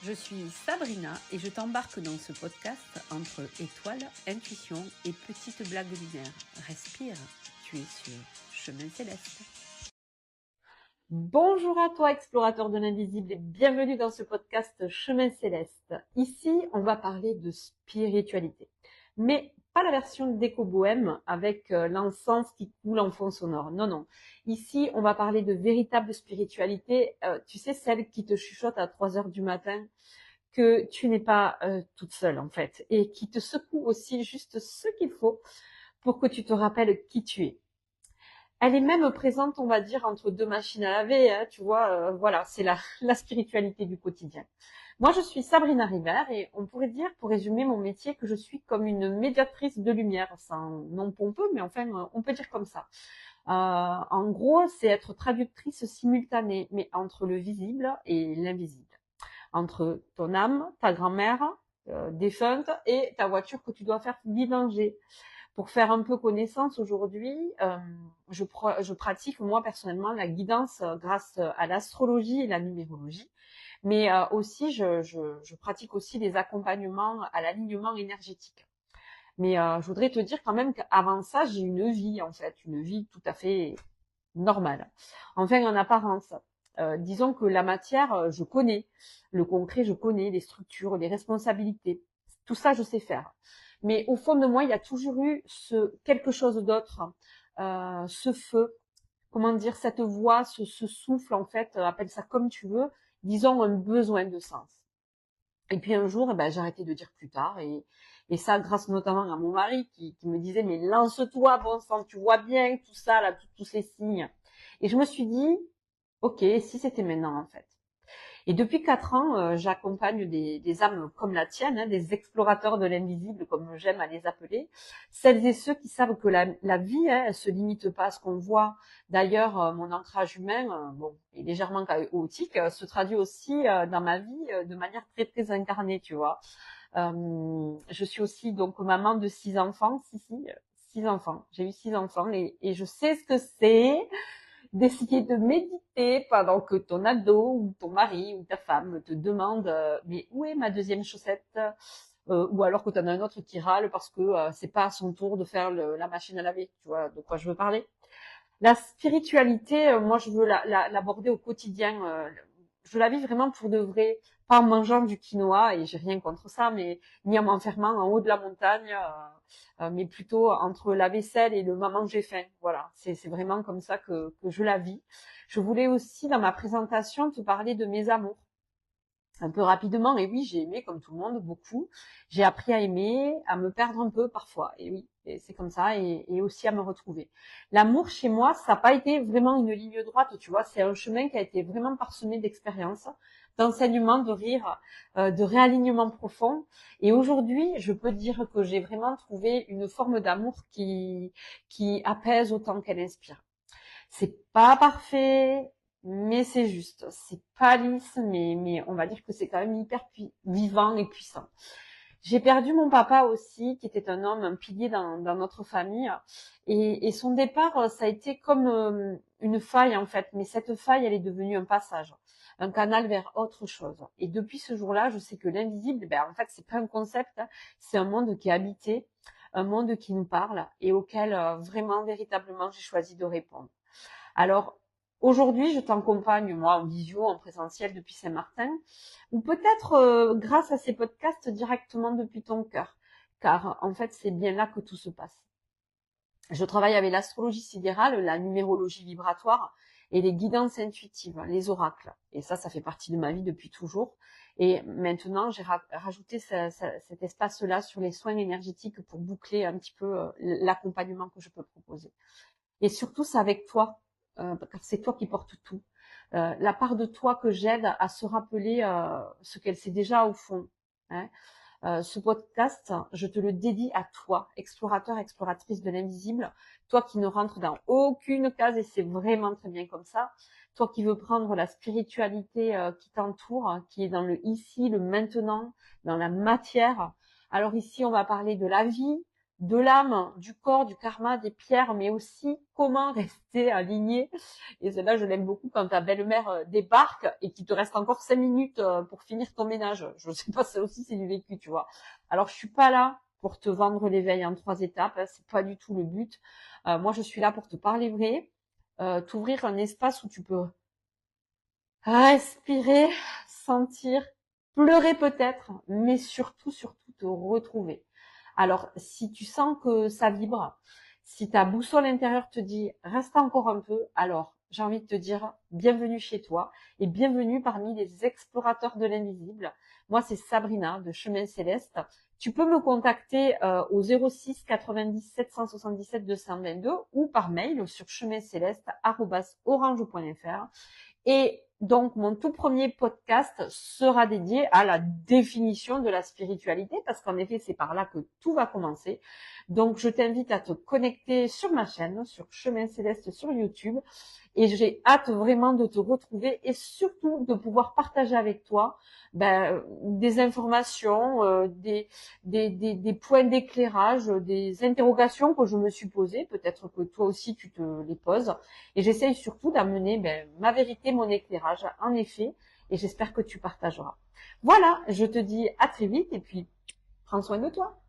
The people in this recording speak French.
Je suis Sabrina et je t'embarque dans ce podcast entre étoiles, intuition et petites blagues lunaires. Respire, tu es sur Chemin Céleste. Bonjour à toi, explorateur de l'invisible, et bienvenue dans ce podcast Chemin Céleste. Ici, on va parler de spiritualité, mais pas la version d'éco-bohème avec l'encens qui coule en fond sonore. Non, non. Ici, on va parler de véritable spiritualité, tu sais, celle qui te chuchote à 3 heures du matin que tu n'es pas toute seule en fait, et qui te secoue aussi juste ce qu'il faut pour que tu te rappelles qui tu es. Elle est même présente, on va dire, entre deux machines à laver, hein, tu vois, voilà, c'est la spiritualité du quotidien. Moi, je suis Sabrina Rivers et on pourrait dire, pour résumer mon métier, que je suis comme une médiatrice de lumière. C'est un nom pompeux, mais enfin, on peut dire comme ça. En gros, c'est être traductrice simultanée, mais entre le visible et l'invisible. Entre ton âme, ta grand-mère, défunte, et ta voiture que tu dois faire vidanger. Pour faire un peu connaissance aujourd'hui, je pratique moi personnellement la guidance grâce à l'astrologie et la numérologie, mais aussi je pratique aussi des accompagnements à l'alignement énergétique. Mais je voudrais te dire quand même qu'avant ça, j'ai une vie en fait, une vie tout à fait normale. Enfin, en apparence. Disons que la matière, je connais. Le concret, je connais. Les structures, les responsabilités. Tout ça, je sais faire. Mais au fond de moi, il y a toujours eu ce quelque chose d'autre. Ce feu, comment dire, cette voix, ce souffle, en fait, appelle ça comme tu veux. Disons un besoin de sens. Et puis un jour, j'ai arrêté de dire plus tard. Et ça, grâce notamment à mon mari qui me disait, mais lance-toi, bon sang, tu vois bien tout ça, là, tous ces signes. Et je me suis dit, ok, si c'était maintenant, en fait. Et depuis 4 ans, j'accompagne des âmes comme la tienne, hein, des explorateurs de l'invisible, comme j'aime à les appeler, celles et ceux qui savent que la vie, hein, elle se limite pas à ce qu'on voit. D'ailleurs, mon ancrage humain, bon, est légèrement chaotique, se traduit aussi dans ma vie de manière très très incarnée, tu vois. Je suis aussi donc maman de 6 enfants, si, 6 enfants. J'ai eu 6 enfants et je sais ce que c'est d'essayer de méditer pendant que ton ado ou ton mari ou ta femme te demande mais où est ma deuxième chaussette ou alors que tu en as un autre qui râle parce que c'est pas à son tour de faire la machine à laver, tu vois de quoi je veux parler. La spiritualité, moi je veux l'aborder au quotidien. Je la vis vraiment pour de vrai, pas en mangeant du quinoa, et j'ai rien contre ça, mais ni en m'enfermant en haut de la montagne, mais plutôt entre la vaisselle et le moment que j'ai faim. Voilà, c'est vraiment comme ça que je la vis. Je voulais aussi, dans ma présentation, te parler de mes amours un peu rapidement. Et oui, j'ai aimé comme tout le monde beaucoup. J'ai appris à aimer, à me perdre un peu parfois. Et oui, et c'est comme ça, et aussi à me retrouver. L'amour chez moi, ça n'a pas été vraiment une ligne droite, tu vois. C'est un chemin qui a été vraiment parsemé d'expériences, d'enseignements, de rire, de réalignement profond. Et aujourd'hui, je peux dire que j'ai vraiment trouvé une forme d'amour qui apaise autant qu'elle inspire. C'est pas parfait, mais c'est juste. C'est pas lisse, mais on va dire que c'est quand même hyper vivant et puissant. J'ai perdu mon papa aussi, qui était un homme, un pilier dans notre famille. Et son départ, ça a été comme une faille en fait. Mais cette faille, elle est devenue un passage, un canal vers autre chose. Et depuis ce jour-là, je sais que l'invisible, en fait, c'est pas un concept, hein, c'est un monde qui est habité, un monde qui nous parle et auquel vraiment, véritablement, j'ai choisi de répondre. Alors, aujourd'hui, je t'accompagne, moi, en visio, en présentiel depuis Saint-Martin, ou peut-être grâce à ces podcasts directement depuis ton cœur, car en fait, c'est bien là que tout se passe. Je travaille avec l'astrologie sidérale, la numérologie vibratoire et les guidances intuitives, les oracles. Et ça fait partie de ma vie depuis toujours. Et maintenant, j'ai rajouté cet espace-là sur les soins énergétiques pour boucler un petit peu l'accompagnement que je peux proposer. Et surtout, c'est avec toi, car c'est toi qui portes tout. La part de toi que j'aide à se rappeler ce qu'elle sait déjà au fond. Hein. Ce podcast, je te le dédie à toi, explorateur, exploratrice de l'invisible, toi qui ne rentre dans aucune case, et c'est vraiment très bien comme ça, toi qui veux prendre la spiritualité qui t'entoure, qui est dans le ici, le maintenant, dans la matière. Alors ici, on va parler de la vie, de l'âme, du corps, du karma, des pierres, mais aussi comment rester aligné. Et celle-là, je l'aime beaucoup quand ta belle-mère débarque et qu'il te reste encore 5 minutes pour finir ton ménage. Je sais pas, ça aussi c'est du vécu, tu vois. Alors je suis pas là pour te vendre l'éveil en 3 étapes, hein, c'est pas du tout le but. Moi, je suis là pour te parler vrai, t'ouvrir un espace où tu peux respirer, sentir, pleurer peut-être, mais surtout te retrouver. Alors, si tu sens que ça vibre, si ta boussole intérieure te dit reste encore un peu, alors j'ai envie de te dire bienvenue chez toi et bienvenue parmi les explorateurs de l'invisible. Moi, c'est Sabrina de Chemin Céleste. Tu peux me contacter au 06 90 777 222 ou par mail sur cheminceleste@orange.fr. Et donc, mon tout premier podcast sera dédié à la définition de la spiritualité, parce qu'en effet, c'est par là que tout va commencer. Donc, je t'invite à te connecter sur ma chaîne, sur Chemin Céleste sur YouTube, et j'ai hâte vraiment de te retrouver et surtout de pouvoir partager avec toi des informations, des points d'éclairage, des interrogations que je me suis posées. Peut-être que toi aussi tu te les poses. Et j'essaye surtout d'amener ma vérité, mon éclairage, en effet. Et j'espère que tu partageras. Voilà, je te dis à très vite et puis prends soin de toi.